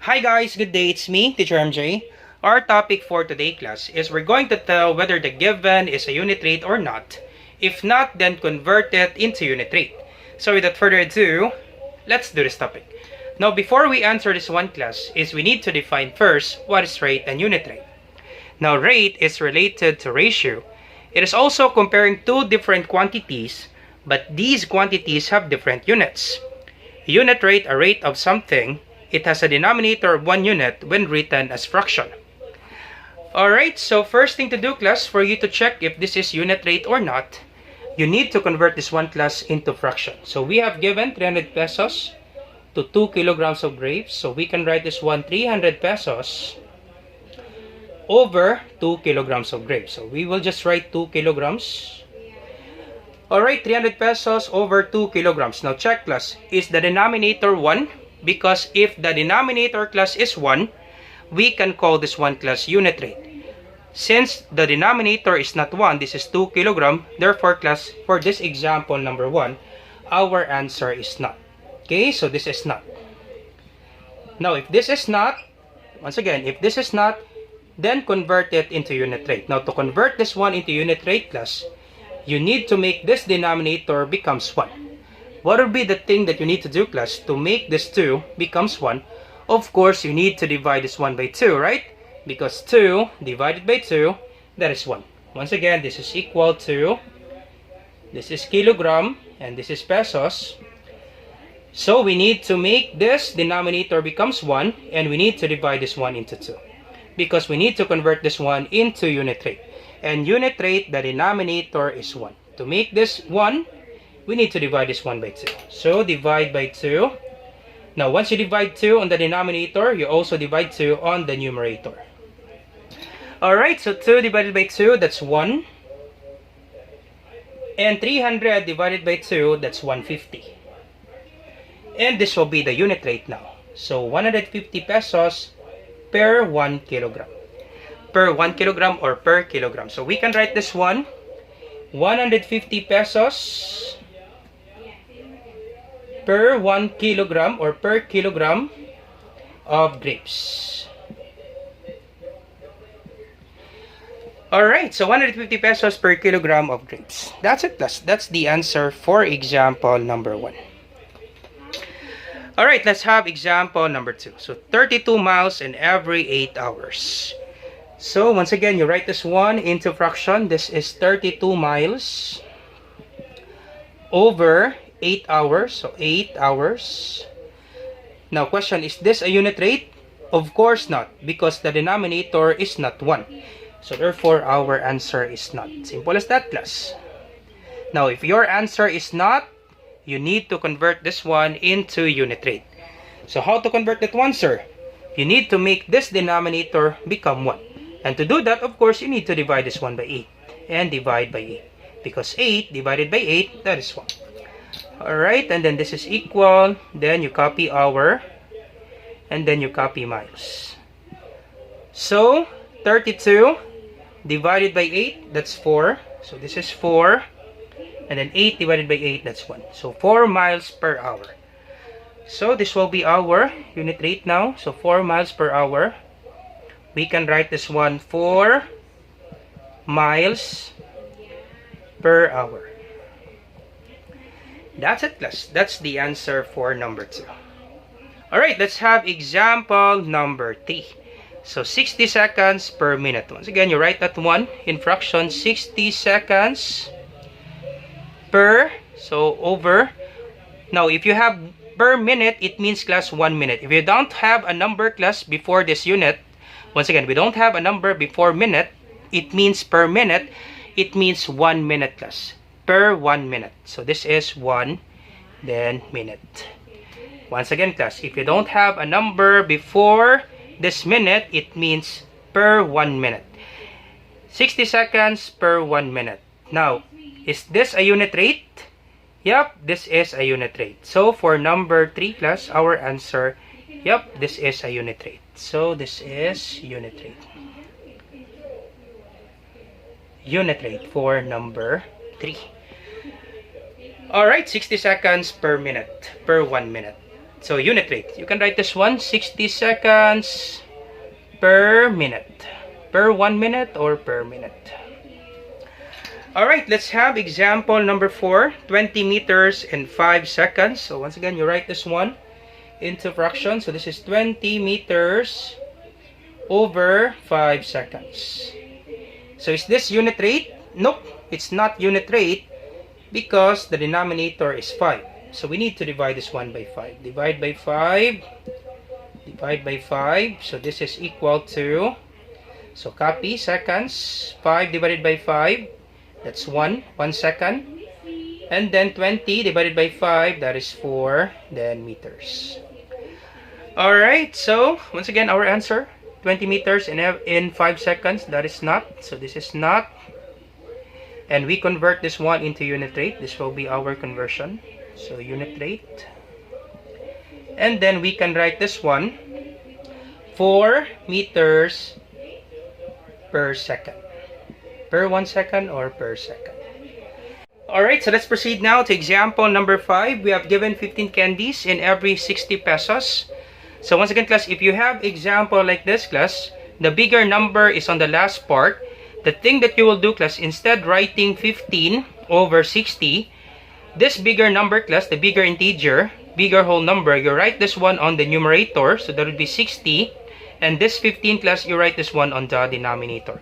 Hi guys, good day. It's me, Teacher MJ. Our topic for today class is we're going to tell whether the given is a unit rate or not. If not, then convert it into unit rate. So without further ado, let's do this topic. Now before we answer this one class is we need to define first what is rate and unit rate. Now rate is related to ratio. It is also comparing two different quantities, but these quantities have different units. Unit rate, a rate of something, it has a denominator of 1 unit when written as fraction. Alright, so first thing to do class, for you to check if this is unit rate or not, you need to convert this one class into fraction. So we have given 300 pesos to 2 kilograms of grapes. So we can write this one 300 pesos over 2 kilograms of grapes. So we will just write 2 kilograms. Alright, 300 pesos over 2 kilograms. Now check class, is the denominator 1? Because if the denominator class is 1, we can call this one class unit rate. Since the denominator is not 1, this is 2 kilogram, therefore class, for this example number 1, our answer is not. Okay, so this is not. Now if this is not, once again, if this is not, then convert it into unit rate. Now to convert this one into unit rate class, you need to make this denominator becomes 1. What would be the thing that you need to do class to make this 2 becomes 1? Of course, you need to divide this 1 by 2, right? Because 2 divided by 2, that is 1. Once again, this is equal to, this is kilogram, and this is pesos. So we need to make this denominator becomes 1, and we need to divide this 1 into 2. Because we need to convert this 1 into unit rate. And unit rate, the denominator is 1. To make this 1, we need to divide this 1 by 2. So divide by 2. Now once you divide 2 on the denominator, you also divide 2 on the numerator. Alright, so 2 divided by 2, that's 1. And 300 divided by 2, that's 150. And this will be the unit rate now. So 150 pesos per 1 kilogram. Per 1 kilogram or per kilogram. So we can write this one, 150 pesos per 1 kilogram or per kilogram of grapes. Alright, so 150 pesos per kilogram of grapes. That's it, that's the answer for example number 1. Alright, let's have example number 2. So 32 miles in every 8 hours. So once again, you write this one into fraction. This is 32 miles over 8 hours. So 8 hours. Now question, is this a unit rate? Of course not, because the denominator is not 1. So therefore our answer is not. Simple as that class. Now if your answer is not, you need to convert this one into unit rate. So how to convert that one, sir? You need to make this denominator become 1. And to do that, of course, you need to divide this one by 8. And divide by 8. Because 8 divided by 8, that is 1. Alright, and then this is equal. Then you copy hour. And then you copy miles. So, 32 divided by 8, that's 4. So this is 4. And then 8 divided by 8, that's 1. So 4 miles per hour. So this will be our unit rate now. So 4 miles per hour. We can write this one 4 miles per hour. That's it class. That's the answer for number 2. Alright, let's have example number 3. So 60 seconds per minute. Once again, you write that one in fraction, 60 seconds per, so over. Now if you have per minute, it means class 1 minute. If you don't have a number class before this unit, once again, we don't have a number before minute, it means per minute, it means 1 minute class. Per 1 minute. So this is 1, then minute. Once again class, if you don't have a number before this minute, it means per 1 minute. 60 seconds per 1 minute. Now, is this a unit rate? Yep, this is a unit rate. So for number 3 class, our answer, yep, this is a unit rate. So this is unit rate. Unit rate for number 3. Alright, 60 seconds per minute, per 1 minute. So unit rate, you can write this one 60 seconds per minute, per 1 minute or per minute. Alright, let's have example number 4, 20 meters in 5 seconds. So once again, you write this one into fraction. So this is 20 meters over 5 seconds. So is this unit rate? Nope, it's not unit rate because the denominator is 5. So we need to divide this one by 5. Divide by 5. Divide by 5. So this is equal to, so copy seconds. 5 divided by 5. That's 1 second. And then 20 divided by 5. That is 4 then meters. Alright, so once again our answer. 20 meters in 5 seconds. That is not. So this is not. And we convert this one into unit rate. This will be our conversion. So unit rate. And then we can write this one 4 meters per second. Per 1 second or per second. Alright, so let's proceed now to example number 5. We have given 15 candies in every 60 pesos. So once again class, if you have example like this class, the bigger number is on the last part. The thing that you will do class, instead writing 15 over 60, this bigger number class, the bigger integer, bigger whole number, you write this one on the numerator, so that would be 60, and this 15 class, you write this one on the denominator.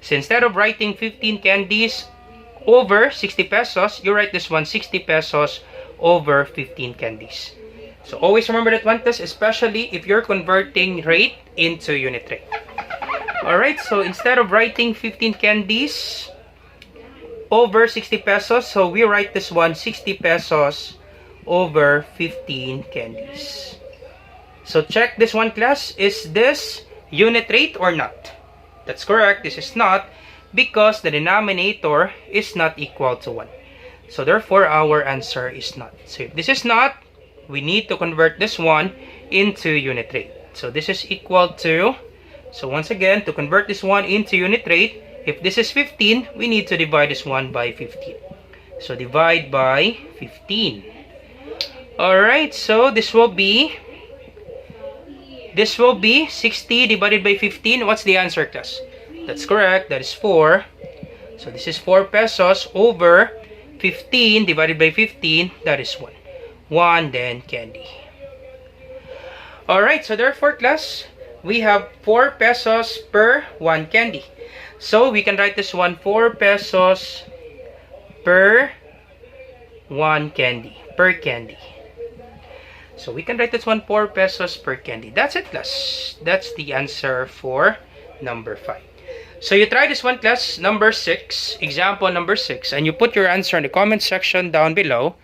So instead of writing 15 candies over 60 pesos, you write this one 60 pesos over 15 candies. So always remember that one class, especially if you're converting rate into unit rate. Alright, so instead of writing 15 candies over 60 pesos, so we write this one 60 pesos over 15 candies. So check this one class, is this unit rate or not? That's correct, this is not, because the denominator is not equal to 1. So therefore our answer is not. So if this is not, we need to convert this one into unit rate. So this is equal to, so once again, to convert this one into unit rate, if this is 15, we need to divide this one by 15. So divide by 15. Alright, so this will be 60 divided by 15. What's the answer class? That's correct, that is 4. So this is 4 pesos over 15 divided by 15, that is 1. 1 then candy. Alright, so therefore class, we have 4 pesos per 1 candy. So we can write this one 4 pesos per 1 candy, per candy. So we can write this one 4 pesos per candy. That's it class. That's the answer for number 5. So you try this one class, number 6, example number 6, and you put your answer in the comment section down below.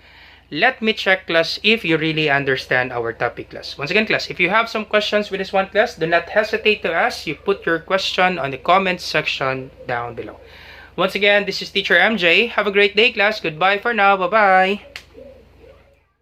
Let me check class if you really understand our topic class. Once again class, if you have some questions with this one class, do not hesitate to ask. You put your question on the comment section down below. Once again, this is Teacher MJ. Have a great day class. Goodbye for now. Bye-bye.